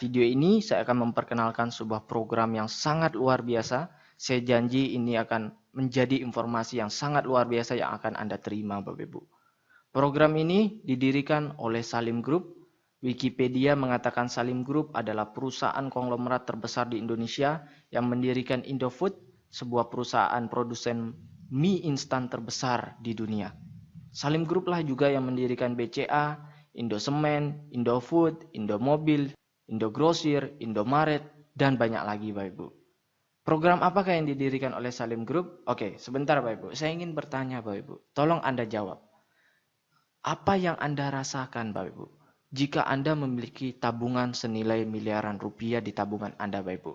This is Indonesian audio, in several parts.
Video ini saya akan memperkenalkan sebuah program yang sangat luar biasa. Saya janji ini akan menjadi informasi yang sangat luar biasa yang akan Anda terima, Bapak Ibu. Program ini didirikan oleh Salim Group. Wikipedia mengatakan Salim Group adalah perusahaan konglomerat terbesar di Indonesia yang mendirikan Indofood, sebuah perusahaan produsen mie instan terbesar di dunia. Salim Group lah juga yang mendirikan BCA, Indosemen, Indofood, Indomobil, Indogrosir, Indomaret, dan banyak lagi Bapak Ibu. Program apakah yang didirikan oleh Salim Group? Oke, sebentar Bapak Ibu. Saya ingin bertanya Bapak Ibu. Tolong Anda jawab. Apa yang Anda rasakan Bapak Ibu? Jika Anda memiliki tabungan senilai miliaran rupiah di tabungan Anda Bapak Ibu.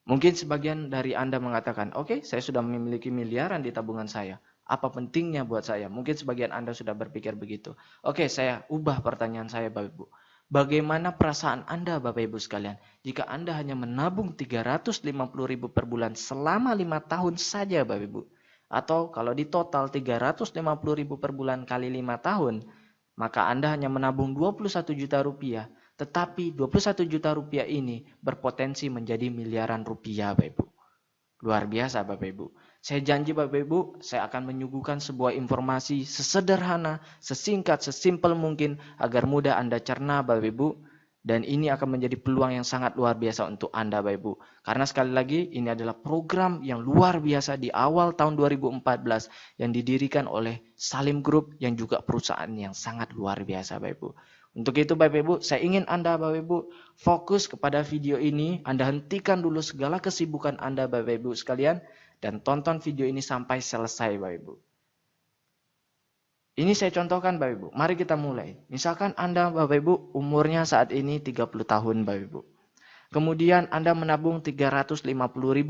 Mungkin sebagian dari Anda mengatakan, oke, saya sudah memiliki miliaran di tabungan saya. Apa pentingnya buat saya? Mungkin sebagian Anda sudah berpikir begitu. Oke, saya ubah pertanyaan saya Bapak Ibu. Bagaimana perasaan Anda Bapak Ibu sekalian jika Anda hanya menabung 350.000 per bulan selama 5 tahun saja Bapak Ibu? Atau kalau di total 350.000 per bulan kali 5 tahun, maka Anda hanya menabung 21 juta rupiah. Tetapi 21 juta rupiah ini berpotensi menjadi miliaran rupiah Bapak Ibu. Luar biasa Bapak Ibu. Saya janji Bapak Ibu, saya akan menyuguhkan sebuah informasi sesederhana, sesingkat, sesimpel mungkin agar mudah Anda cerna Bapak Ibu. Dan ini akan menjadi peluang yang sangat luar biasa untuk Anda Bapak Ibu. Karena sekali lagi ini adalah program yang luar biasa di awal tahun 2014 yang didirikan oleh Salim Group yang juga perusahaan yang sangat luar biasa Bapak Ibu. Untuk itu Bapak Ibu, saya ingin Anda Bapak Ibu fokus kepada video ini. Anda hentikan dulu segala kesibukan Anda Bapak Ibu sekalian dan tonton video ini sampai selesai Bapak Ibu. Ini saya contohkan Bapak Ibu. Mari kita mulai. Misalkan Anda Bapak Ibu umurnya saat ini 30 tahun Bapak Ibu. Kemudian Anda menabung 350.000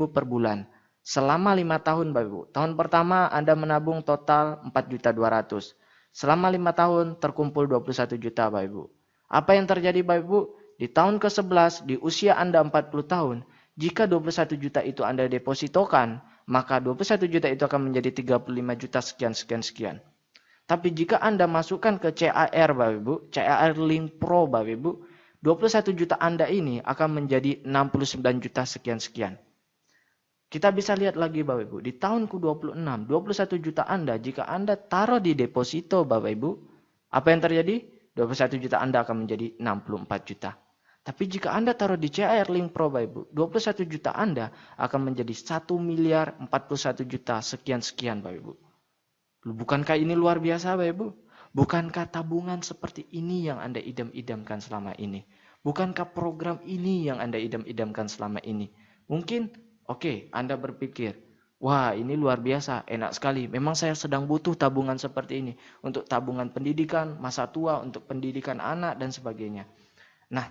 per bulan. Selama 5 tahun Bapak Ibu. Tahun pertama Anda menabung total 4.200.000. Selama 5 tahun terkumpul 21 juta Bapak Ibu. Apa yang terjadi Bapak Ibu? Di tahun ke-11 di usia Anda 40 tahun. Jika 21 juta itu Anda depositokan. Maka 21 juta itu akan menjadi 35 juta sekian. Tapi jika Anda masukkan ke CAR Bapak Ibu, CAR Link Pro Bapak Ibu, 21 juta Anda ini akan menjadi 69 juta sekian. Kita bisa lihat lagi Bapak Ibu, di tahun ke-26, 21 juta Anda, jika Anda taruh di deposito Bapak Ibu, apa yang terjadi? 21 juta Anda akan menjadi 64 juta. Tapi jika Anda taruh di CAR Link Pro Bapak Ibu, 21 juta Anda akan menjadi 1 miliar 41 juta sekian Bapak Ibu. Bukankah ini luar biasa Bapak Ibu? Bukankah tabungan seperti ini yang Anda idam-idamkan selama ini? Bukankah program ini yang Anda idam-idamkan selama ini? Mungkin, oke, Anda berpikir, wah ini luar biasa, enak sekali. Memang saya sedang butuh tabungan seperti ini. Untuk tabungan pendidikan, masa tua, untuk pendidikan anak, dan sebagainya. Nah,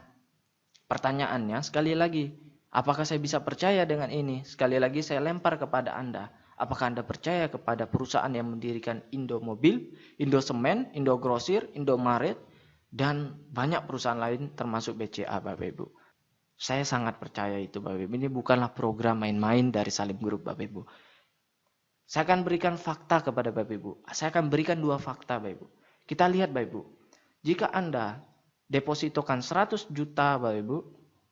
pertanyaannya sekali lagi, apakah saya bisa percaya dengan ini? Sekali lagi saya lempar kepada Anda. Apakah Anda percaya kepada perusahaan yang mendirikan Indomobil, Indosemen, Indogrosir, Indomaret, dan banyak perusahaan lain termasuk BCA Bapak Ibu? Saya sangat percaya itu Bapak Ibu. Ini bukanlah program main-main dari Salim Group Bapak Ibu. Saya akan berikan fakta kepada Bapak Ibu. Saya akan berikan 2 fakta Bapak Ibu. Kita lihat Bapak Ibu. Jika Anda depositokan 100 juta Bapak Ibu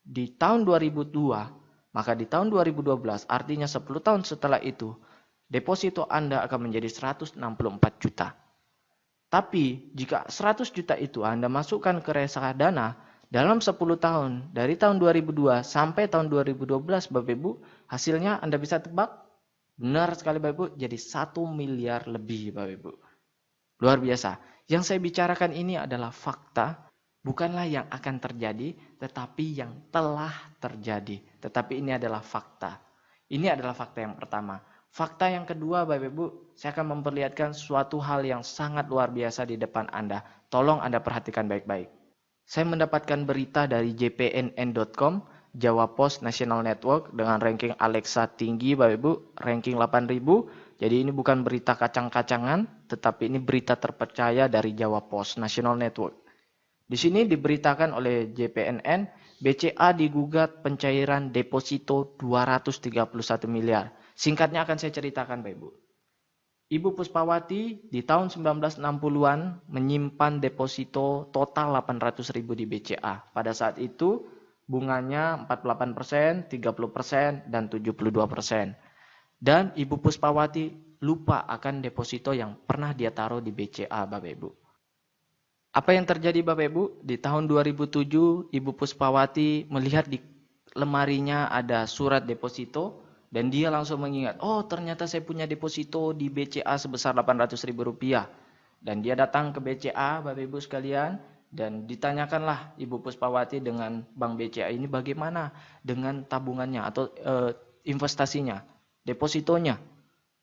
di tahun 2002, maka di tahun 2012 artinya 10 tahun setelah itu deposito Anda akan menjadi 164 juta. Tapi jika 100 juta itu Anda masukkan ke reksadana dalam 10 tahun dari tahun 2002 sampai tahun 2012 Bapak Ibu, hasilnya Anda bisa tebak? Benar sekali Bapak Ibu, jadi 1 miliar lebih Bapak Ibu. Luar biasa. Yang saya bicarakan ini adalah fakta, bukanlah yang akan terjadi, tetapi yang telah terjadi. Tetapi ini adalah fakta. Ini adalah fakta yang pertama. Fakta yang kedua Bapak Ibu, saya akan memperlihatkan suatu hal yang sangat luar biasa di depan Anda. Tolong Anda perhatikan baik-baik. Saya mendapatkan berita dari jpnn.com, Jawa Post National Network dengan ranking Alexa tinggi Bapak Ibu, ranking 8000. Jadi ini bukan berita kacang-kacangan, tetapi ini berita terpercaya dari Jawa Post National Network. Di sini diberitakan oleh JPNN, BCA digugat pencairan deposito 231 miliar. Singkatnya akan saya ceritakan Bapak Ibu. Ibu Puspawati di tahun 1960-an menyimpan deposito total 800.000 di BCA. Pada saat itu Bunganya 48%, 30%, dan 72%. Dan Ibu Puspawati lupa akan deposito yang pernah dia taruh di BCA, Bapak Ibu. Apa yang terjadi Bapak Ibu? Di tahun 2007, Ibu Puspawati melihat di lemarinya ada surat deposito dan dia langsung mengingat, oh ternyata saya punya deposito di BCA sebesar Rp800.000. Dan dia datang ke BCA, Bapak Ibu sekalian, dan ditanyakanlah Ibu Puspawati dengan Bank BCA ini bagaimana dengan tabungannya atau investasinya, depositonya.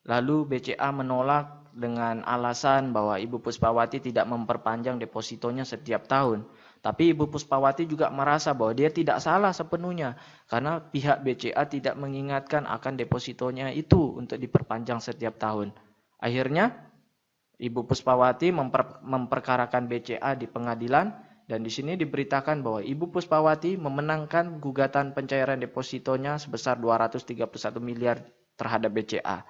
Lalu BCA menolak dengan alasan bahwa Ibu Puspawati tidak memperpanjang depositonya setiap tahun. Tapi Ibu Puspawati juga merasa bahwa dia tidak salah sepenuhnya karena pihak BCA tidak mengingatkan akan depositonya itu untuk diperpanjang setiap tahun. Akhirnya Ibu Puspawati memperkarakan BCA di pengadilan dan di sini diberitakan bahwa Ibu Puspawati memenangkan gugatan pencairan depositonya sebesar 231 miliar terhadap BCA.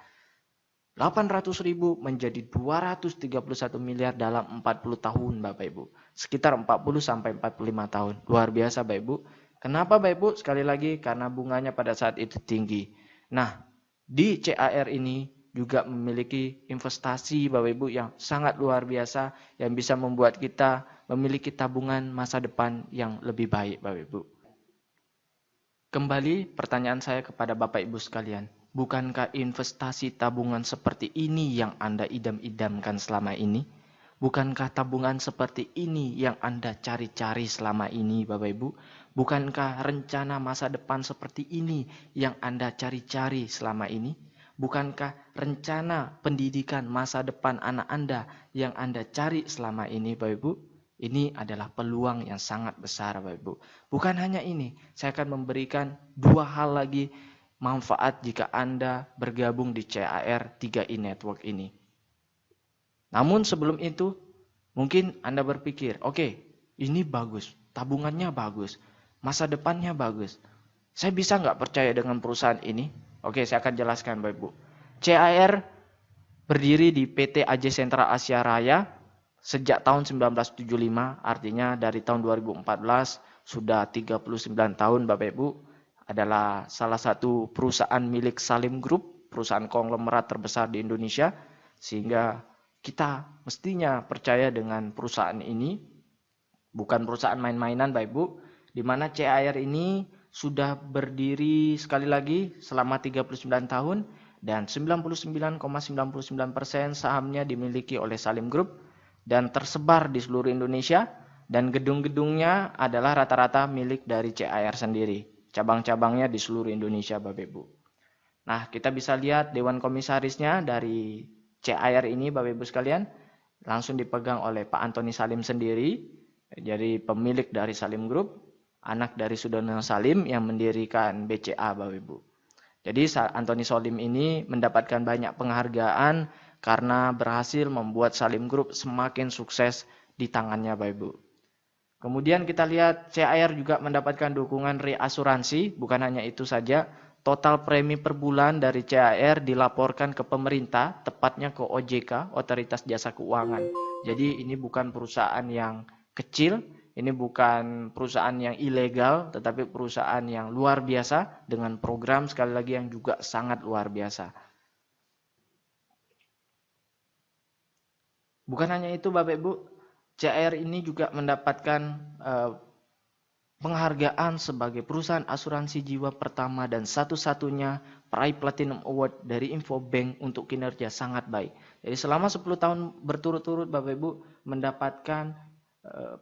800.000 menjadi 231 miliar dalam 40 tahun Bapak Ibu. Sekitar 40 sampai 45 tahun. Luar biasa Bapak Ibu. Kenapa Bapak Ibu? Sekali lagi karena bunganya pada saat itu tinggi. Nah, di CAR ini juga memiliki investasi Bapak Ibu yang sangat luar biasa yang bisa membuat kita memiliki tabungan masa depan yang lebih baik Bapak Ibu. Kembali pertanyaan saya kepada Bapak Ibu sekalian. Bukankah investasi tabungan seperti ini yang Anda idam-idamkan selama ini? Bukankah tabungan seperti ini yang Anda cari-cari selama ini, Bapak Ibu? Bukankah rencana masa depan seperti ini yang Anda cari-cari selama ini? Bukankah rencana pendidikan masa depan anak Anda yang Anda cari selama ini, Bapak Ibu? Ini adalah peluang yang sangat besar, Bapak Ibu. Bukan hanya ini, saya akan memberikan dua hal lagi manfaat jika Anda bergabung di CAR 3i Network ini. Namun sebelum itu, mungkin Anda berpikir, oke, ini bagus, tabungannya bagus, masa depannya bagus. Saya bisa nggak percaya dengan perusahaan ini? Oke, saya akan jelaskan Bapak Ibu. CAR berdiri di PT AJ Sentra Asia Raya sejak tahun 1975, artinya dari tahun 2014 sudah 39 tahun Bapak Ibu. Adalah salah satu perusahaan milik Salim Group, perusahaan konglomerat terbesar di Indonesia, sehingga kita mestinya percaya dengan perusahaan ini, bukan perusahaan main-mainan Bapak Ibu, di mana CAR ini sudah berdiri sekali lagi selama 39 tahun dan 99,99% sahamnya dimiliki oleh Salim Group dan tersebar di seluruh Indonesia dan gedung-gedungnya adalah rata-rata milik dari CAR sendiri. Cabang-cabangnya di seluruh Indonesia Bapak Ibu. Nah, kita bisa lihat Dewan Komisarisnya dari CAR ini Bapak Ibu sekalian. Langsung dipegang oleh Pak Antoni Salim sendiri. Jadi pemilik dari Salim Group. Anak dari Sudono Salim yang mendirikan BCA Bapak Ibu. Jadi Antoni Salim ini mendapatkan banyak penghargaan karena berhasil membuat Salim Group semakin sukses di tangannya Bapak Ibu. Kemudian kita lihat CAR juga mendapatkan dukungan reasuransi, bukan hanya itu saja, total premi per bulan dari CAR dilaporkan ke pemerintah, tepatnya ke OJK, Otoritas Jasa Keuangan. Jadi ini bukan perusahaan yang kecil, ini bukan perusahaan yang ilegal, tetapi perusahaan yang luar biasa dengan program sekali lagi yang juga sangat luar biasa. Bukan hanya itu Bapak Ibu, CAR ini juga mendapatkan penghargaan sebagai perusahaan asuransi jiwa pertama dan satu-satunya peraih Platinum Award dari Infobank untuk kinerja sangat baik. Jadi selama 10 tahun berturut-turut Bapak Ibu mendapatkan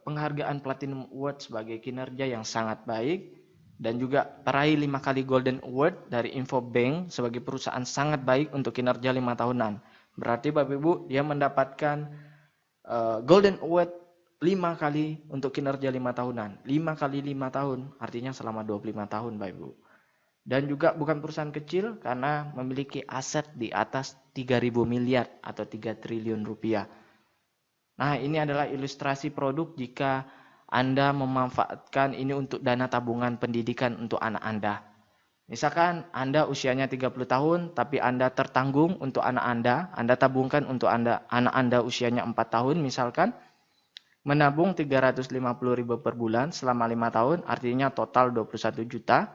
penghargaan Platinum Award sebagai kinerja yang sangat baik dan juga peraih 5 kali Golden Award dari Infobank sebagai perusahaan sangat baik untuk kinerja 5 tahunan. Berarti Bapak Ibu dia mendapatkan Golden Award 5 kali untuk kinerja 5 tahunan. 5 kali 5 tahun artinya selama 25 tahun Bapak Ibu. Dan juga bukan perusahaan kecil karena memiliki aset di atas 3.000 miliar atau 3 triliun rupiah. Nah ini adalah ilustrasi produk jika Anda memanfaatkan ini untuk dana tabungan pendidikan untuk anak Anda. Misalkan Anda usianya 30 tahun tapi Anda tertanggung untuk anak Anda tabungkan untuk anak Anda usianya 4 tahun misalkan. menabung 350.000 per bulan selama 5 tahun, artinya total 21 juta.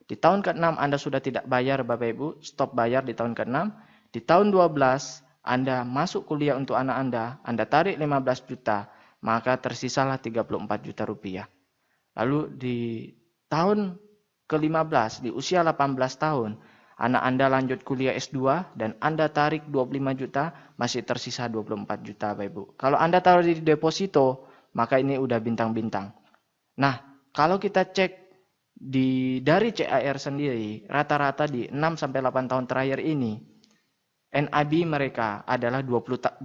Di tahun ke-6 Anda sudah tidak bayar Bapak Ibu, stop bayar di tahun ke-6. Di tahun 12 Anda masuk kuliah untuk anak Anda tarik 15 juta, maka tersisalah 34 juta rupiah. Lalu di tahun ke-15, di usia 18 tahun, anak Anda lanjut kuliah S2 dan Anda tarik 25 juta, masih tersisa 24 juta Bapak Ibu. Kalau Anda taruh di deposito, maka ini udah bintang-bintang. Nah, kalau kita cek dari CAR sendiri, rata-rata di 6-8 tahun terakhir ini, NIB mereka adalah 20%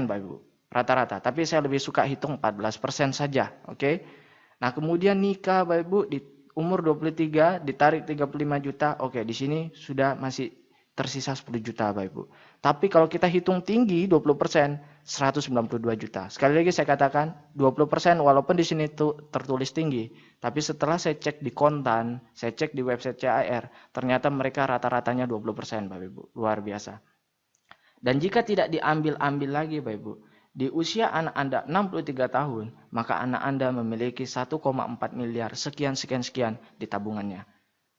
Bapak Ibu. Rata-rata. Tapi saya lebih suka hitung 14% saja. Oke? Nah, kemudian nikah Bapak Ibu di umur 23 ditarik 35 juta. Oke, di sini sudah masih tersisa 10 juta Bapak Ibu. Tapi kalau kita hitung tinggi 20%, 192 juta. Sekali lagi saya katakan 20% walaupun di sini tertulis tinggi, tapi setelah saya cek di kontan, saya cek di website CAR, ternyata mereka rata-ratanya 20% Bapak Ibu. Luar biasa. Dan jika tidak diambil-ambil lagi Bapak Ibu, di usia anak Anda 63 tahun, maka anak Anda memiliki 1,4 miliar sekian di tabungannya.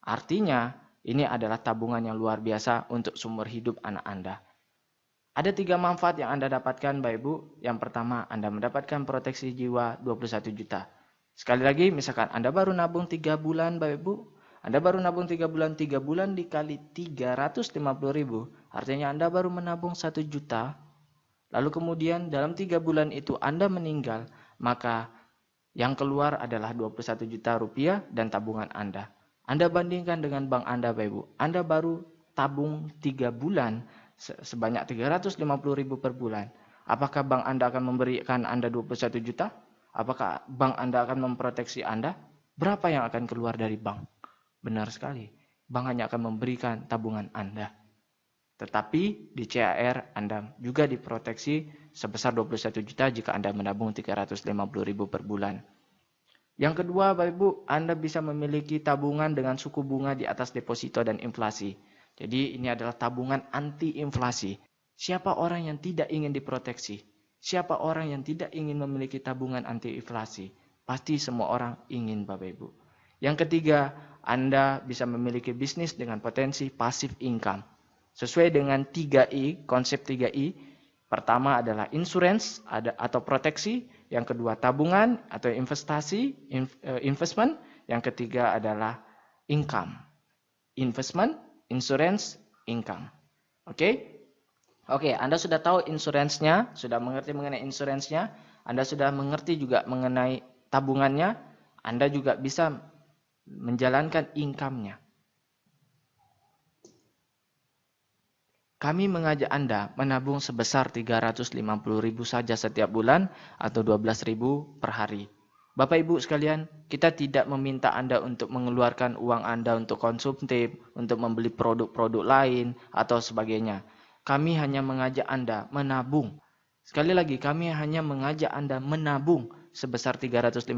Artinya, ini adalah tabungan yang luar biasa untuk seumur hidup anak Anda. Ada 3 manfaat yang Anda dapatkan Bapak Ibu. Yang pertama, Anda mendapatkan proteksi jiwa 21 juta. Sekali lagi, misalkan Anda baru nabung 3 bulan Bapak Ibu. Anda baru nabung 3 bulan dikali 350.000. Artinya Anda baru menabung 1 juta. Lalu kemudian dalam 3 bulan itu Anda meninggal, maka yang keluar adalah 21 juta rupiah dan tabungan Anda. Anda bandingkan dengan bank Anda Bapak Ibu. Anda baru tabung 3 bulan sebanyak 350.000 per bulan. Apakah bank Anda akan memberikan Anda 21 juta? Apakah bank Anda akan memproteksi Anda? Berapa yang akan keluar dari bank? Benar sekali. Bank hanya akan memberikan tabungan Anda. Tetapi di CAR Anda juga diproteksi sebesar 21 juta jika Anda menabung 350.000 per bulan. Yang kedua, Bapak Ibu, Anda bisa memiliki tabungan dengan suku bunga di atas deposito dan inflasi. Jadi ini adalah tabungan anti inflasi. Siapa orang yang tidak ingin diproteksi? Siapa orang yang tidak ingin memiliki tabungan anti inflasi? Pasti semua orang ingin Bapak Ibu. Yang ketiga, Anda bisa memiliki bisnis dengan potensi passive income. Sesuai dengan 3I, konsep 3I, pertama adalah insurance atau proteksi, yang kedua tabungan atau investasi, investment, yang ketiga adalah income. Investment, insurance, income. Oke? Oke, Anda sudah tahu insurance-nya, sudah mengerti mengenai insurance-nya, Anda sudah mengerti juga mengenai tabungannya, Anda juga bisa menjalankan income-nya. Kami mengajak Anda menabung sebesar 350.000 saja setiap bulan atau 12.000 per hari. Bapak Ibu sekalian, kita tidak meminta Anda untuk mengeluarkan uang Anda untuk konsumtif, untuk membeli produk-produk lain atau sebagainya. Kami hanya mengajak Anda menabung. Sekali lagi, kami hanya mengajak Anda menabung sebesar 350.000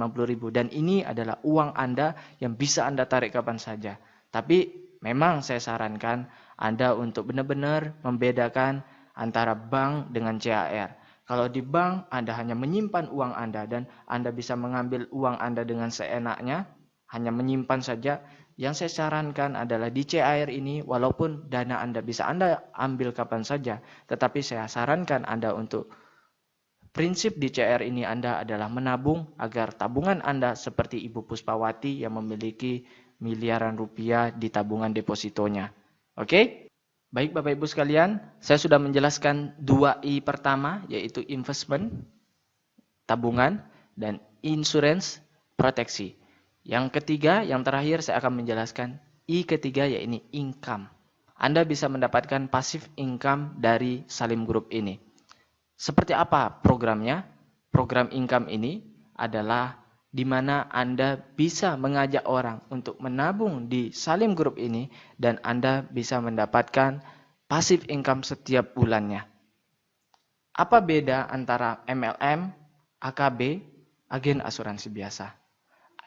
dan ini adalah uang Anda yang bisa Anda tarik kapan saja. Tapi memang saya sarankan Anda untuk benar-benar membedakan antara bank dengan CAR. Kalau di bank Anda hanya menyimpan uang Anda dan Anda bisa mengambil uang Anda dengan seenaknya, hanya menyimpan saja. Yang saya sarankan adalah di CAR ini walaupun dana Anda bisa Anda ambil kapan saja, tetapi saya sarankan Anda untuk prinsip di CAR ini Anda adalah menabung agar tabungan Anda seperti Ibu Puspawati yang memiliki miliaran rupiah di tabungan depositonya. Oke? Baik Bapak Ibu sekalian, saya sudah menjelaskan 2I pertama yaitu investment, tabungan, dan insurance, proteksi. Yang ketiga, yang terakhir saya akan menjelaskan I ketiga yaitu income. Anda bisa mendapatkan passive income dari Salim Group ini. Seperti apa programnya? Program income ini adalah di mana Anda bisa mengajak orang untuk menabung di Salim Group ini dan Anda bisa mendapatkan passive income setiap bulannya. Apa beda antara MLM, AKB, agen asuransi biasa?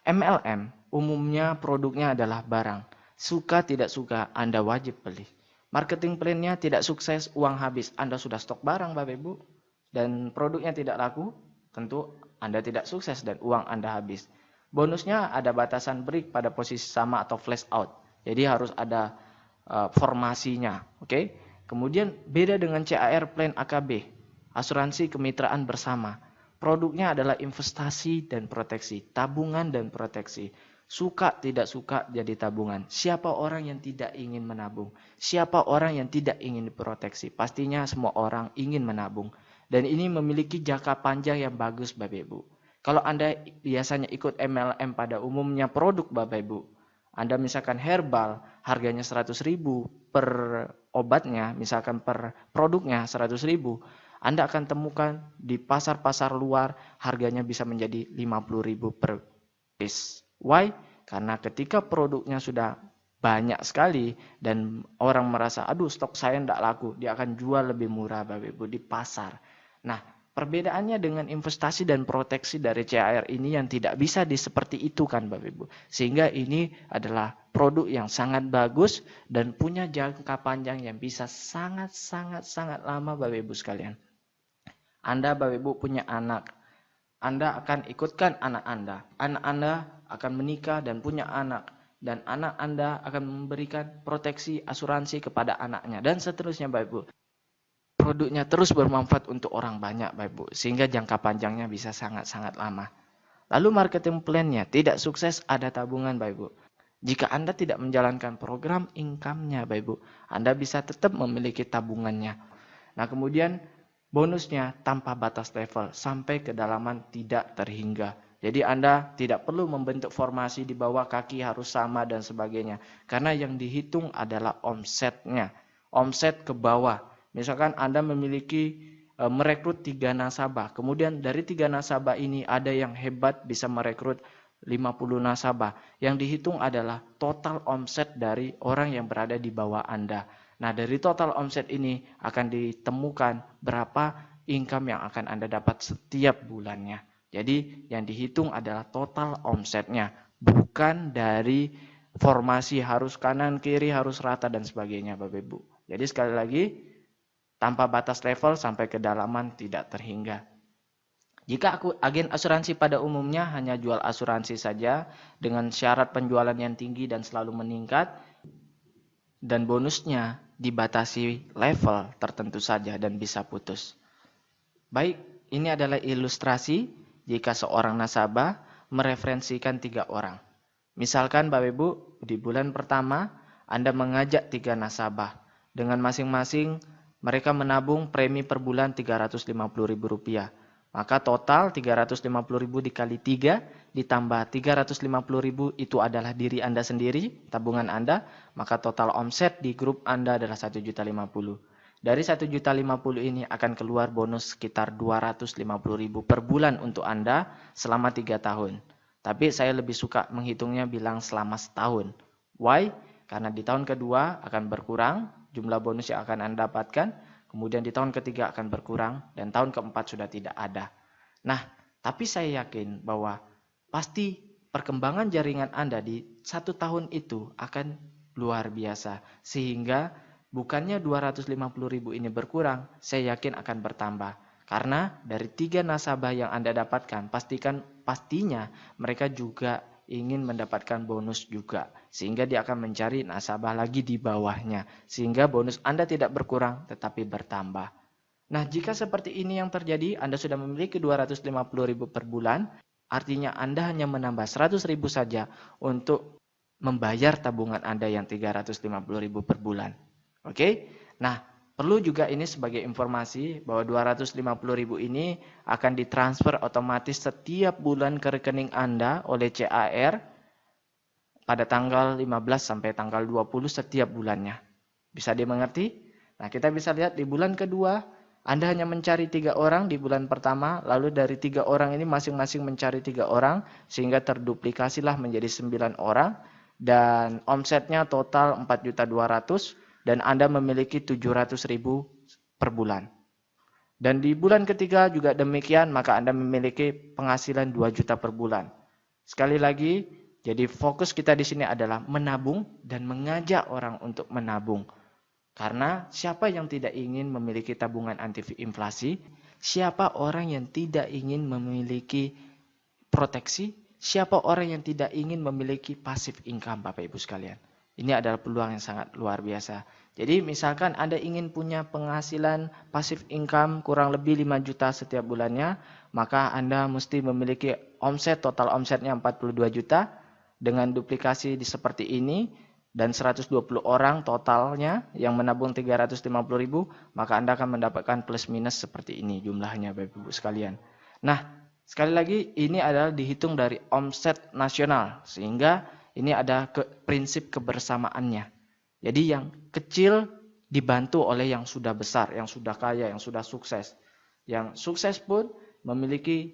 MLM umumnya produknya adalah barang. Suka tidak suka Anda wajib beli. Marketing plan-nya tidak sukses, uang habis. Anda sudah stok barang Bapak Ibu dan produknya tidak laku, tentu Anda tidak sukses dan uang Anda habis. Bonusnya ada batasan break pada posisi sama atau flash out. Jadi harus ada formasinya. Oke? Kemudian beda dengan CAR Plan AKB, asuransi kemitraan bersama. Produknya adalah investasi dan proteksi, tabungan dan proteksi. Suka tidak suka jadi tabungan. Siapa orang yang tidak ingin menabung? Siapa orang yang tidak ingin diproteksi? Pastinya semua orang ingin menabung. Dan ini memiliki jangka panjang yang bagus Bapak Ibu. Kalau Anda biasanya ikut MLM pada umumnya produk Bapak Ibu, Anda misalkan herbal, harganya 100.000 per obatnya, misalkan per produknya 100.000, Anda akan temukan di pasar-pasar luar harganya bisa menjadi 50.000 per piece. Why? Karena ketika produknya sudah banyak sekali dan orang merasa, aduh stok saya tidak laku, dia akan jual lebih murah Bapak Ibu di pasar. Nah, perbedaannya dengan investasi dan proteksi dari CAR ini yang tidak bisa seperti itu kan Bapak Ibu. Sehingga ini adalah produk yang sangat bagus dan punya jangka panjang yang bisa sangat lama Bapak Ibu sekalian. Anda Bapak Ibu punya anak, Anda akan ikutkan anak Anda akan menikah dan punya anak. Dan anak Anda akan memberikan proteksi asuransi kepada anaknya dan seterusnya Bapak Ibu. Produknya terus bermanfaat untuk orang banyak Bapak Ibu, sehingga jangka panjangnya bisa sangat lama. Lalu marketing plan-nya tidak sukses, ada tabungan Bapak Ibu. Jika Anda tidak menjalankan program income-nya Bapak Ibu, Anda bisa tetap memiliki tabungannya. Nah kemudian bonusnya tanpa batas level, sampai kedalaman tidak terhingga. Jadi Anda tidak perlu membentuk formasi di bawah kaki harus sama dan sebagainya. Karena yang dihitung adalah omsetnya. Omset ke bawah. Misalkan Anda memiliki merekrut 3 nasabah. Kemudian dari 3 nasabah ini ada yang hebat bisa merekrut 50 nasabah. Yang dihitung adalah total omset dari orang yang berada di bawah Anda. Nah dari total omset ini akan ditemukan berapa income yang akan Anda dapat setiap bulannya. Jadi yang dihitung adalah total omsetnya. Bukan dari formasi harus kanan, kiri, harus rata dan sebagainya Bapak Ibu. Jadi sekali lagi, tanpa batas level sampai kedalaman tidak terhingga. Jika agen asuransi pada umumnya hanya jual asuransi saja dengan syarat penjualan yang tinggi dan selalu meningkat dan bonusnya dibatasi level tertentu saja dan bisa putus. Baik, ini adalah ilustrasi jika seorang nasabah mereferensikan 3 orang. Misalkan Bapak Ibu di bulan pertama Anda mengajak 3 nasabah dengan masing-masing mereka menabung premi per bulan Rp350.000. Maka total Rp350.000 dikali 3 ditambah Rp350.000 itu adalah diri Anda sendiri, tabungan Anda. Maka total omset di grup Anda adalah Rp1.050.000. Dari Rp1.050.000 ini akan keluar bonus sekitar Rp250.000 per bulan untuk Anda selama 3 tahun. Tapi saya lebih suka menghitungnya bilang selama setahun. Why? Karena di tahun kedua akan berkurang jumlah bonus yang akan Anda dapatkan. Kemudian di tahun ketiga akan berkurang. Dan tahun keempat sudah tidak ada. Nah, tapi saya yakin bahwa pasti perkembangan jaringan Anda di 1 tahun itu akan luar biasa. Sehingga bukannya Rp250.000 ini berkurang, saya yakin akan bertambah. Karena dari 3 nasabah yang Anda dapatkan, pastinya mereka juga ingin mendapatkan bonus juga. Sehingga dia akan mencari nasabah lagi di bawahnya. Sehingga bonus Anda tidak berkurang tetapi bertambah. Nah jika seperti ini yang terjadi, Anda sudah memiliki Rp250.000 per bulan. Artinya Anda hanya menambah Rp100.000 saja untuk membayar tabungan Anda yang Rp350.000 per bulan. Oke? Nah perlu juga ini sebagai informasi bahwa Rp250.000 ini akan ditransfer otomatis setiap bulan ke rekening Anda oleh CAR pada tanggal 15 sampai tanggal 20 setiap bulannya. Bisa dimengerti? Nah kita bisa lihat di bulan kedua Anda hanya mencari 3 orang di bulan pertama, lalu dari 3 orang ini masing-masing mencari 3 orang sehingga terduplikasilah menjadi 9 orang dan omsetnya total 4.200.000. Dan Anda memiliki 700.000 per bulan. Dan di bulan ketiga juga demikian, maka Anda memiliki penghasilan 2 juta per bulan. Sekali lagi, jadi fokus kita di sini adalah menabung dan mengajak orang untuk menabung. Karena siapa yang tidak ingin memiliki tabungan anti inflasi? Siapa orang yang tidak ingin memiliki proteksi? Siapa orang yang tidak ingin memiliki passive income, Bapak Ibu sekalian? Ini adalah peluang yang sangat luar biasa. Jadi misalkan Anda ingin punya penghasilan passive income kurang lebih 5 juta setiap bulannya, maka Anda mesti memiliki total omsetnya 42 juta dengan duplikasi seperti ini dan 120 orang totalnya yang menabung 350.000, maka Anda akan mendapatkan plus minus seperti ini jumlahnya Bapak Ibu sekalian. Nah, sekali lagi ini adalah dihitung dari omset nasional sehingga ini ada prinsip kebersamaannya. Jadi yang kecil dibantu oleh yang sudah besar, yang sudah kaya, yang sudah sukses. Yang sukses pun memiliki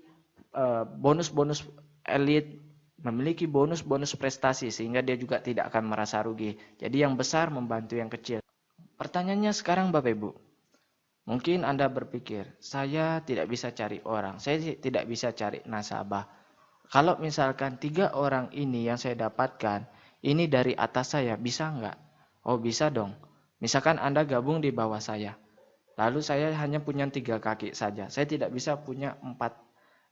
bonus-bonus elit, memiliki bonus-bonus prestasi sehingga dia juga tidak akan merasa rugi. Jadi yang besar membantu yang kecil. Pertanyaannya sekarang Bapak Ibu, mungkin Anda berpikir, saya tidak bisa cari orang, saya tidak bisa cari nasabah. Kalau misalkan 3 orang ini yang saya dapatkan, ini dari atas saya, bisa nggak? Oh bisa dong. Misalkan Anda gabung di bawah saya, lalu saya hanya punya 3 kaki saja, saya tidak bisa punya 4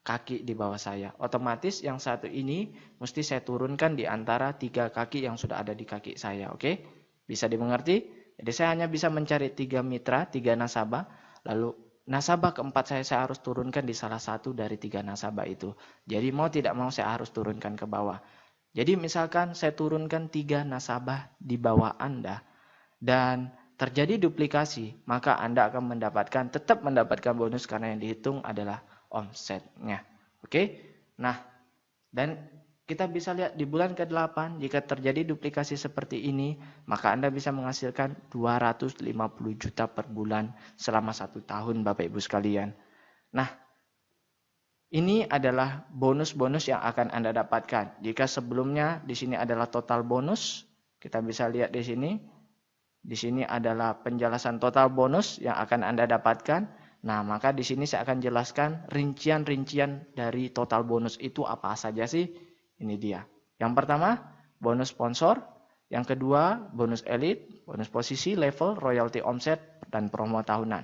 kaki di bawah saya. Otomatis yang satu ini mesti saya turunkan di antara 3 kaki yang sudah ada di kaki saya. Oke? Bisa dimengerti? Jadi saya hanya bisa mencari 3 mitra, 3 nasabah. Lalu nasabah keempat saya harus turunkan di salah satu dari 3 nasabah itu. Jadi mau tidak mau saya harus turunkan ke bawah. Jadi misalkan saya turunkan 3 nasabah di bawah Anda dan terjadi duplikasi, maka Anda akan tetap mendapatkan bonus karena yang dihitung adalah omsetnya. Oke? Nah, dan kita bisa lihat di bulan ke-8 jika terjadi duplikasi seperti ini, maka Anda bisa menghasilkan 250 juta per bulan selama 1 tahun Bapak Ibu sekalian. Nah, ini adalah bonus-bonus yang akan Anda dapatkan. Jika sebelumnya di sini adalah total bonus, kita bisa lihat di sini. Di sini adalah penjelasan total bonus yang akan Anda dapatkan. Nah, maka di sini saya akan jelaskan rincian-rincian dari total bonus itu apa saja sih. Ini dia. Yang pertama, bonus sponsor. Yang kedua, bonus elite, bonus posisi, level, royalty omset, dan promo tahunan.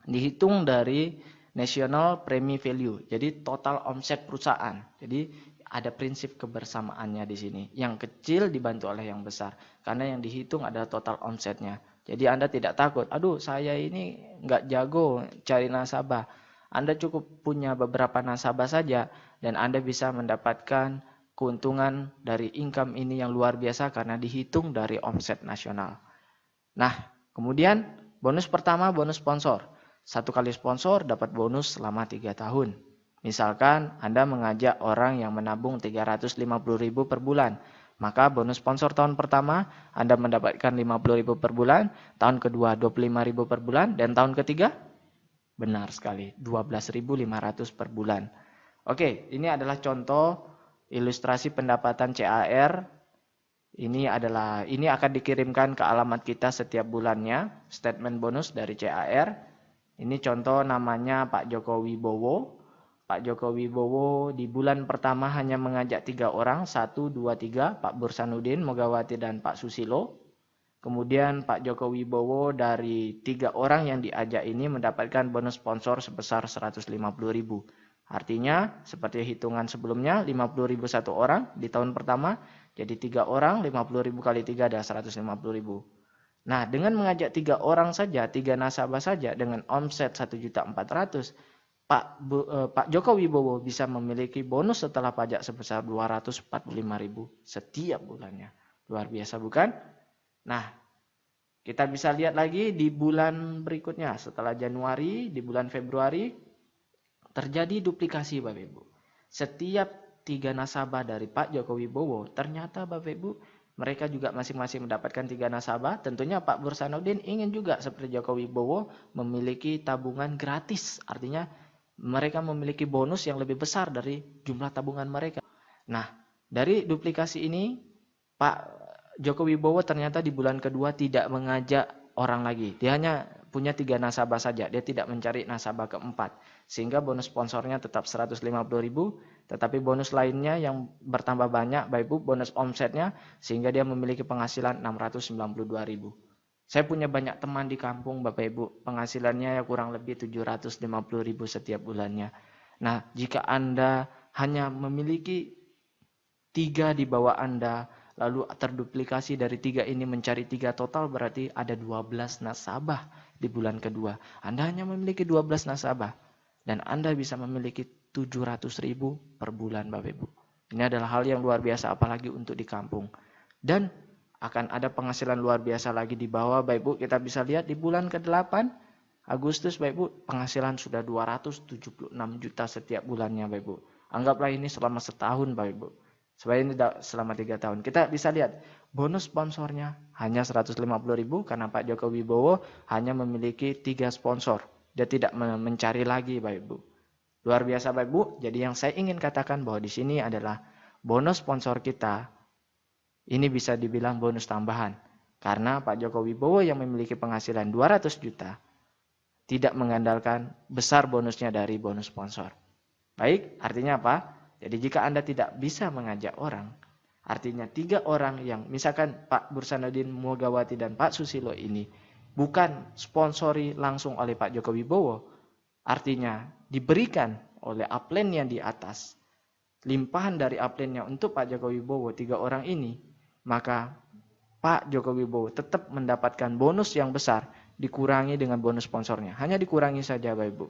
Dihitung dari national premi value. Jadi total omset perusahaan. Jadi ada prinsip kebersamaannya di sini. Yang kecil dibantu oleh yang besar. Karena yang dihitung adalah total omsetnya. Jadi Anda tidak takut, aduh saya ini nggak jago cari nasabah. Anda cukup punya beberapa nasabah saja dan Anda bisa mendapatkan keuntungan dari income ini yang luar biasa karena dihitung dari omset nasional. Nah, kemudian bonus pertama bonus sponsor. 1 kali sponsor dapat bonus selama 3 tahun. Misalkan Anda mengajak orang yang menabung 350.000 per bulan. Maka bonus sponsor tahun pertama Anda mendapatkan 50.000 per bulan, tahun kedua 25.000 per bulan, dan tahun ketiga benar sekali 12.500 per bulan. Oke, ini adalah contoh ilustrasi pendapatan CAR. Ini akan dikirimkan ke alamat kita setiap bulannya, statement bonus dari CAR. Ini contoh namanya Pak Joko Wibowo. Pak Joko Wibowo di bulan pertama hanya mengajak 3 orang, 1, 2, 3, Pak Bursanuddin, Mogawati, dan Pak Susilo. Kemudian Pak Joko Wibowo dari 3 orang yang diajak ini mendapatkan bonus sponsor sebesar 150.000. Artinya seperti hitungan sebelumnya, 50.000 1 orang di tahun pertama, jadi 3 orang, 50.000 kali 3 adalah 150.000. Nah, dengan mengajak 3 orang saja, 3 nasabah saja dengan omset 1.400.000, Pak Joko Wibowo bisa memiliki bonus setelah pajak sebesar 245.000 setiap bulannya. Luar biasa bukan? Nah, kita bisa lihat lagi di bulan berikutnya. Setelah Januari, di bulan Februari, terjadi duplikasi Bapak Ibu. Setiap 3 nasabah dari Pak Joko Wibowo, ternyata Bapak Ibu, mereka juga masing-masing mendapatkan 3 nasabah. Tentunya Pak Bursanuddin ingin juga seperti Joko Wibowo memiliki tabungan gratis. Artinya mereka memiliki bonus yang lebih besar dari jumlah tabungan mereka. Nah, dari duplikasi ini, Pak Joko Wibowo ternyata di bulan kedua tidak mengajak orang lagi. Dia hanya punya 3 nasabah saja. Dia tidak mencari nasabah keempat. Sehingga bonus sponsornya tetap 150.000. Tetapi bonus lainnya yang bertambah banyak, Bapak Ibu, bonus omsetnya. Sehingga dia memiliki penghasilan 692.000. Saya punya banyak teman di kampung Bapak Ibu, penghasilannya ya kurang lebih 750.000 setiap bulannya. Nah, jika Anda hanya memiliki 3 di bawah Anda, lalu terduplikasi dari 3 ini mencari 3 total, berarti ada 12 nasabah di bulan kedua. Anda hanya memiliki 12 nasabah, dan Anda bisa memiliki 700.000 per bulan Bapak Ibu. Ini adalah hal yang luar biasa, apalagi untuk di kampung. Dan akan ada penghasilan luar biasa lagi di bawah Bapak Ibu. Kita bisa lihat di bulan ke-8 Agustus Bapak Ibu, penghasilan sudah 276 juta setiap bulannya Bapak Ibu. Anggaplah ini selama setahun Bapak Ibu. Supaya ini selama 3 tahun. Kita bisa lihat bonus sponsornya hanya 150.000 karena Pak Joko Wibowo hanya memiliki 3 sponsor. Dia tidak mencari lagi Bapak Ibu. Luar biasa Bapak Ibu. Jadi yang saya ingin katakan bahwa di sini adalah bonus sponsor kita ini bisa dibilang bonus tambahan. Karena Pak Joko Wibowo yang memiliki penghasilan 200 juta tidak mengandalkan besar bonusnya dari bonus sponsor. Baik, artinya apa? Jadi jika Anda tidak bisa mengajak orang, artinya 3 orang yang misalkan Pak Bursanuddin Mogawati dan Pak Susilo ini bukan sponsori langsung oleh Pak Joko Wibowo, artinya diberikan oleh upline yang di atas, limpahan dari upline-nya untuk Pak Joko Wibowo 3 orang ini, maka Pak Joko Wibowo tetap mendapatkan bonus yang besar dikurangi dengan bonus sponsornya. Hanya dikurangi saja Bapak Ibu.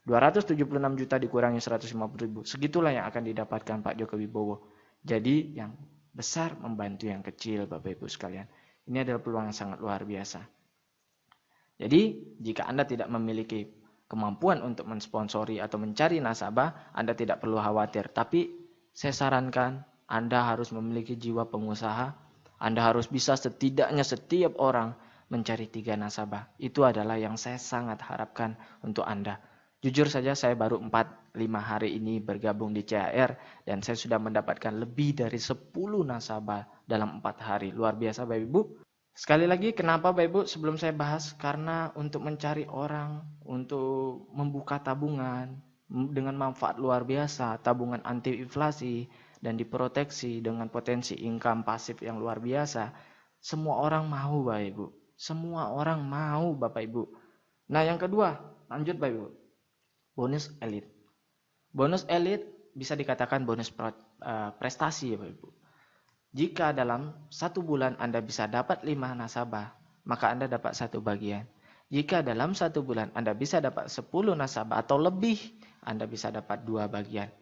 276 juta dikurangi 150.000. Segitulah yang akan didapatkan Pak Joko Wibowo. Jadi yang besar membantu yang kecil Bapak Ibu sekalian. Ini adalah peluang yang sangat luar biasa. Jadi jika Anda tidak memiliki kemampuan untuk mensponsori atau mencari nasabah, Anda tidak perlu khawatir. Tapi saya sarankan Anda harus memiliki jiwa pengusaha. Anda harus bisa setidaknya setiap orang mencari 3 nasabah. Itu adalah yang saya sangat harapkan untuk Anda. Jujur saja saya baru 4-5 hari ini bergabung di CAR dan saya sudah mendapatkan lebih dari 10 nasabah dalam 4 hari. Luar biasa Bapak Ibu. Sekali lagi kenapa Bapak Ibu sebelum saya bahas, karena untuk mencari orang, untuk membuka tabungan dengan manfaat luar biasa, tabungan anti inflasi dan diproteksi dengan potensi income pasif yang luar biasa. Semua orang mau Bapak Ibu. Semua orang mau Bapak Ibu. Nah yang kedua, lanjut Bapak Ibu. Bonus elit. Bonus elit bisa dikatakan bonus prestasi ya Bapak Ibu. Jika dalam 1 bulan Anda bisa dapat 5 nasabah, maka Anda dapat 1 bagian. Jika dalam 1 bulan Anda bisa dapat 10 nasabah atau lebih, Anda bisa dapat 2 bagian.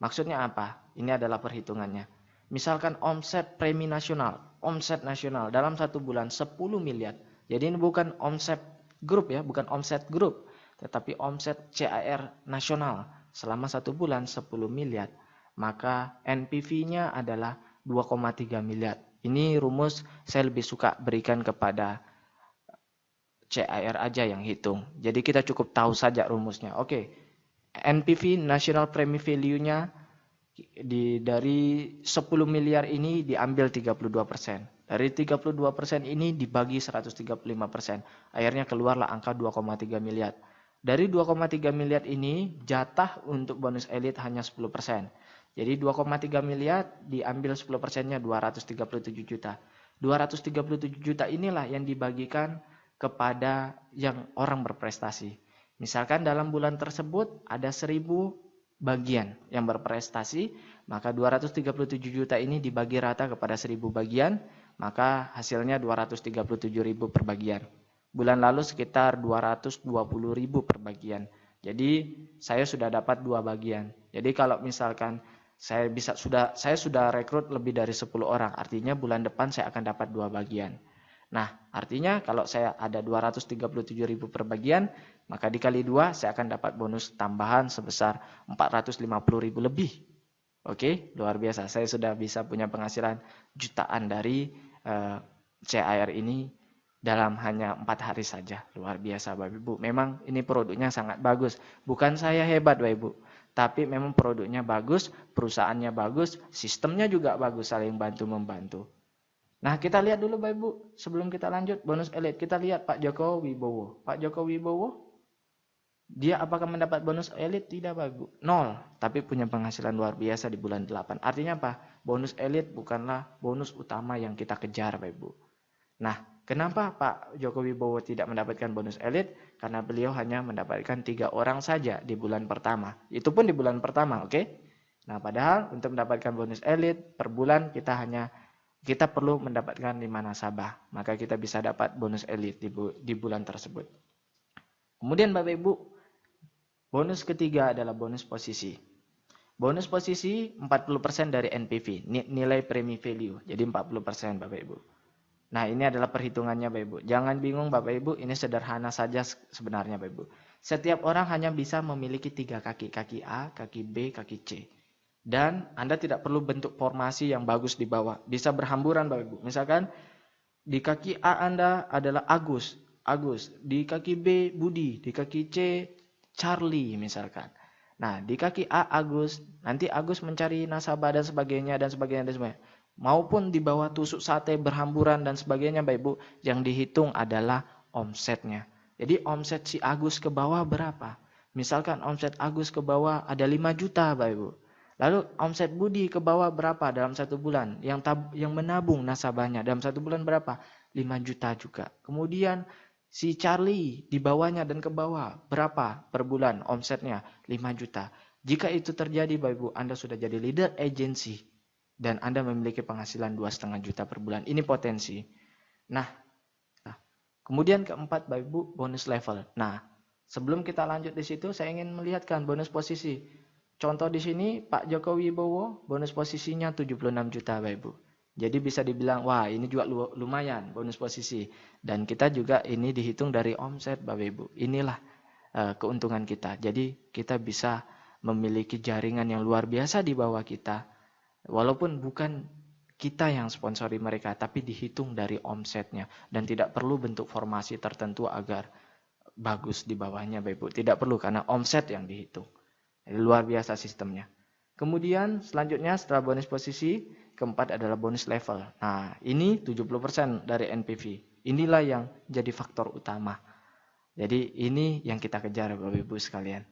Maksudnya apa? Ini adalah perhitungannya. Misalkan omset premi nasional, omset nasional dalam 1 bulan 10 miliar. Jadi ini bukan omset grup ya, bukan omset grup. Tetapi omset CAR nasional selama 1 bulan 10 miliar, maka NPV-nya adalah 2,3 miliar. Ini rumus saya lebih suka berikan kepada CAR aja yang hitung. Jadi kita cukup tahu saja rumusnya. Oke, NPV National Premi Value-nya dari 10 miliar ini diambil 32%. Dari 32% ini dibagi 135%. Akhirnya keluarlah angka 2,3 miliar. Dari 2,3 miliar ini jatah untuk bonus elit hanya 10%. Jadi 2,3 miliar diambil 10%-nya 237 juta. 237 juta inilah yang dibagikan kepada yang orang berprestasi. Misalkan dalam bulan tersebut ada 1.000 bagian yang berprestasi, maka 237 juta ini dibagi rata kepada 1.000 bagian, maka hasilnya 237.000 per bagian. Bulan lalu sekitar 220.000 per bagian. Jadi saya sudah dapat 2 bagian. Jadi kalau misalkan saya sudah rekrut lebih dari 10 orang, artinya bulan depan saya akan dapat 2 bagian. Nah, artinya kalau saya ada 237.000 per bagian, maka dikali 2 saya akan dapat bonus tambahan sebesar 450.000 lebih. Oke, luar biasa. Saya sudah bisa punya penghasilan jutaan dari CAR ini dalam hanya 4 hari saja. Luar biasa Bapak Ibu. Memang ini produknya sangat bagus. Bukan saya hebat Bapak Ibu, tapi memang produknya bagus, perusahaannya bagus, sistemnya juga bagus, saling bantu-membantu. Nah kita lihat dulu Bapak Ibu, sebelum kita lanjut bonus elit, kita lihat Pak Joko Wibowo. Pak Joko Wibowo, dia apakah mendapat bonus elit? Tidak Bapak Ibu, 0. Tapi punya penghasilan luar biasa di bulan 8. Artinya apa? Bonus elit bukanlah bonus utama yang kita kejar Bapak Ibu. Nah, kenapa Pak Joko Wibowo tidak mendapatkan bonus elit? Karena beliau hanya mendapatkan 3 orang saja di bulan pertama. Itu pun di bulan pertama, oke? Nah, padahal untuk mendapatkan bonus elit per bulan kita perlu mendapatkan 5 nasabah. Maka kita bisa dapat bonus elit di bulan tersebut. Kemudian Bapak Ibu, bonus ketiga adalah bonus posisi. Bonus posisi 40% dari NPV, nilai premi value. Jadi 40% Bapak Ibu. Nah, ini adalah perhitungannya Bapak Ibu. Jangan bingung Bapak Ibu, ini sederhana saja sebenarnya Bapak Ibu. Setiap orang hanya bisa memiliki 3 kaki, kaki A, kaki B, kaki C. Dan Anda tidak perlu bentuk formasi yang bagus di bawah. Bisa berhamburan Bapak Ibu. Misalkan di kaki A Anda adalah Agus. Di kaki B Budi, di kaki C Charlie misalkan. Nah, di kaki A Agus, nanti Agus mencari nasabah dan sebagainya dan sebagainya dan sebagainya. Maupun di bawah tusuk sate berhamburan dan sebagainya Bapak Ibu, yang dihitung adalah omsetnya. Jadi omset si Agus ke bawah berapa? Misalkan omset Agus ke bawah ada 5 juta Bapak Ibu. Lalu omset Budi ke bawah berapa dalam 1 bulan? Yang menabung nasabahnya dalam 1 bulan berapa? 5 juta juga. Kemudian si Charlie di bawahnya dan ke bawah berapa per bulan omsetnya? 5 juta. Jika itu terjadi Bapak Ibu, Anda sudah jadi leader agency dan Anda memiliki penghasilan 2,5 juta per bulan. Ini potensi. Nah, kemudian keempat Bapak Ibu, bonus level. Nah, sebelum kita lanjut di situ, saya ingin melihatkan bonus posisi. Contoh di sini Pak Joko Wibowo bonus posisinya 76 juta Bapak Ibu. Jadi bisa dibilang wah ini juga lumayan bonus posisi. Dan kita juga ini dihitung dari omset Bapak Ibu. Inilah keuntungan kita. Jadi kita bisa memiliki jaringan yang luar biasa di bawah kita. Walaupun bukan kita yang sponsori mereka, tapi dihitung dari omsetnya. Dan tidak perlu bentuk formasi tertentu agar bagus di bawahnya Bapak Ibu. Tidak perlu karena omset yang dihitung. Jadi, luar biasa sistemnya. Kemudian selanjutnya setelah bonus posisi, keempat adalah bonus level. Nah, ini 70% dari NPV. Inilah yang jadi faktor utama. Jadi ini yang kita kejar Bapak Ibu sekalian.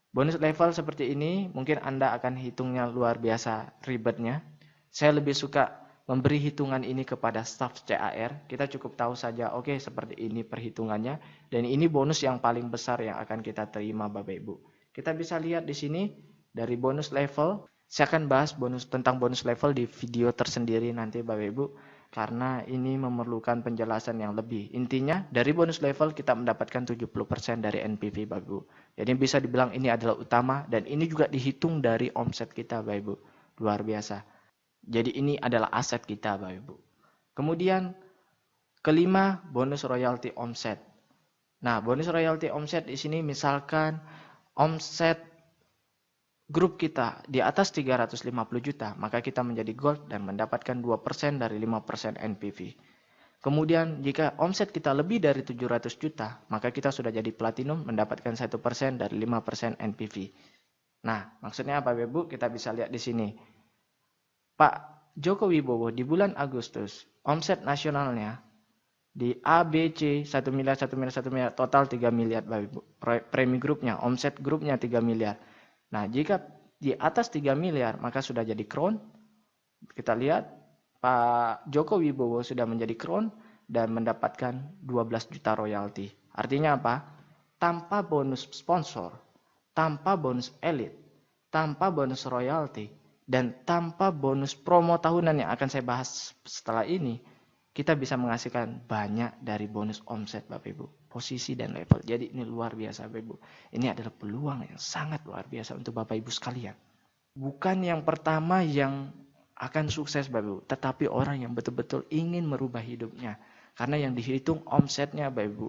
Bonus level seperti ini mungkin Anda akan hitungnya luar biasa ribetnya. Saya lebih suka memberi hitungan ini kepada staf CAR. Kita cukup tahu saja, oke, seperti ini perhitungannya. Dan ini bonus yang paling besar yang akan kita terima Bapak Ibu. Kita bisa lihat di sini dari bonus level. Saya akan bahas tentang bonus level di video tersendiri nanti Bapak Ibu. Karena ini memerlukan penjelasan yang lebih. Intinya dari bonus level kita mendapatkan 70% dari NPV Bapak Ibu. Jadi bisa dibilang ini adalah utama dan ini juga dihitung dari omset kita Bapak Ibu. Luar biasa. Jadi ini adalah aset kita Bapak Ibu. Kemudian kelima bonus royalti omset. Nah, bonus royalti omset di sini misalkan omset grup kita di atas 350 juta, maka kita menjadi gold dan mendapatkan 2% dari 5% NPV. Kemudian jika omset kita lebih dari 700 juta, maka kita sudah jadi platinum mendapatkan 1% dari 5% NPV. Nah, maksudnya apa Bapak Ibu? Kita bisa lihat di sini. Pak Joko Wibowo di bulan Agustus, omset nasionalnya di A, B, C, 1 miliar, 1 miliar, 1 miliar, total 3 miliar Bapak Ibu. Premi grupnya, omset grupnya 3 miliar. Nah, jika di atas 3 miliar, maka sudah jadi crown. Kita lihat, Pak Joko Wibowo sudah menjadi crown dan mendapatkan 12 juta royalti. Artinya apa? Tanpa bonus sponsor, tanpa bonus elit, tanpa bonus royalti, dan tanpa bonus promo tahunan yang akan saya bahas setelah ini, kita bisa menghasilkan banyak dari bonus omset Bapak Ibu. Posisi dan level. Jadi ini luar biasa Bapak Ibu. Ini adalah peluang yang sangat luar biasa untuk Bapak Ibu sekalian. Bukan yang pertama yang akan sukses Bapak Ibu. Tetapi orang yang betul-betul ingin merubah hidupnya. Karena yang dihitung omsetnya Bapak Ibu.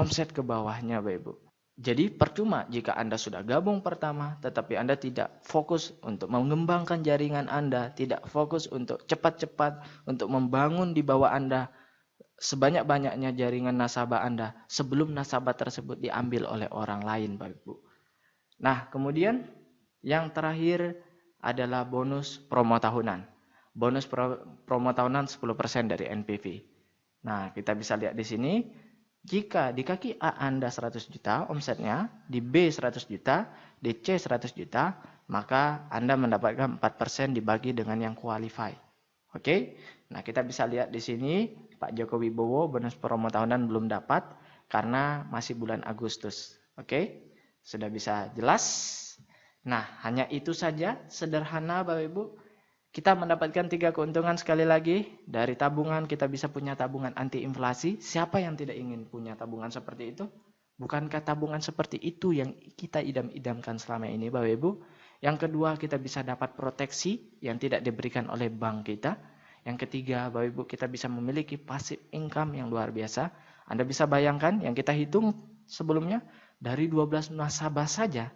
Omset ke bawahnya Bapak Ibu. Jadi percuma jika Anda sudah gabung pertama, tetapi Anda tidak fokus untuk mengembangkan jaringan Anda, tidak fokus untuk cepat-cepat, untuk membangun di bawah Anda sebanyak-banyaknya jaringan nasabah Anda sebelum nasabah tersebut diambil oleh orang lain, Bapak Ibu. Nah, kemudian yang terakhir adalah bonus promo tahunan. Bonus promo tahunan 10% dari NPV. Nah, kita bisa lihat di sini. Jika di kaki A Anda 100 juta omsetnya, di B 100 juta, di C 100 juta, maka Anda mendapatkan 4% dibagi dengan yang qualify. Oke? Nah, kita bisa lihat di sini Pak Joko Wibowo bonus promo tahunan belum dapat karena masih bulan Agustus. Oke, sudah bisa jelas? Nah, hanya itu saja, sederhana Bapak Ibu. Kita mendapatkan 3 keuntungan sekali lagi. Dari tabungan kita bisa punya tabungan anti inflasi. Siapa yang tidak ingin punya tabungan seperti itu? Bukankah tabungan seperti itu yang kita idam-idamkan selama ini Bapak Ibu? Yang kedua, kita bisa dapat proteksi yang tidak diberikan oleh bank kita. Yang ketiga, Bapak Ibu, kita bisa memiliki passive income yang luar biasa. Anda bisa bayangkan yang kita hitung sebelumnya, dari 12 nasabah saja,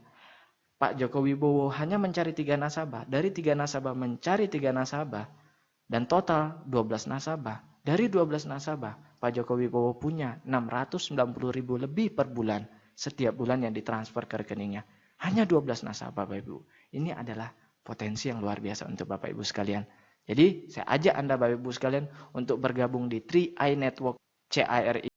Pak Joko Wibowo hanya mencari 3 nasabah. Dari 3 nasabah mencari 3 nasabah, dan total 12 nasabah. Dari 12 nasabah, Pak Joko Wibowo punya 690.000 lebih per bulan, setiap bulan yang ditransfer ke rekeningnya. Hanya 12 nasabah Bapak Ibu. Ini adalah potensi yang luar biasa untuk Bapak Ibu sekalian. Jadi saya ajak Anda Bapak Ibu sekalian untuk bergabung di 3i Network CIRI.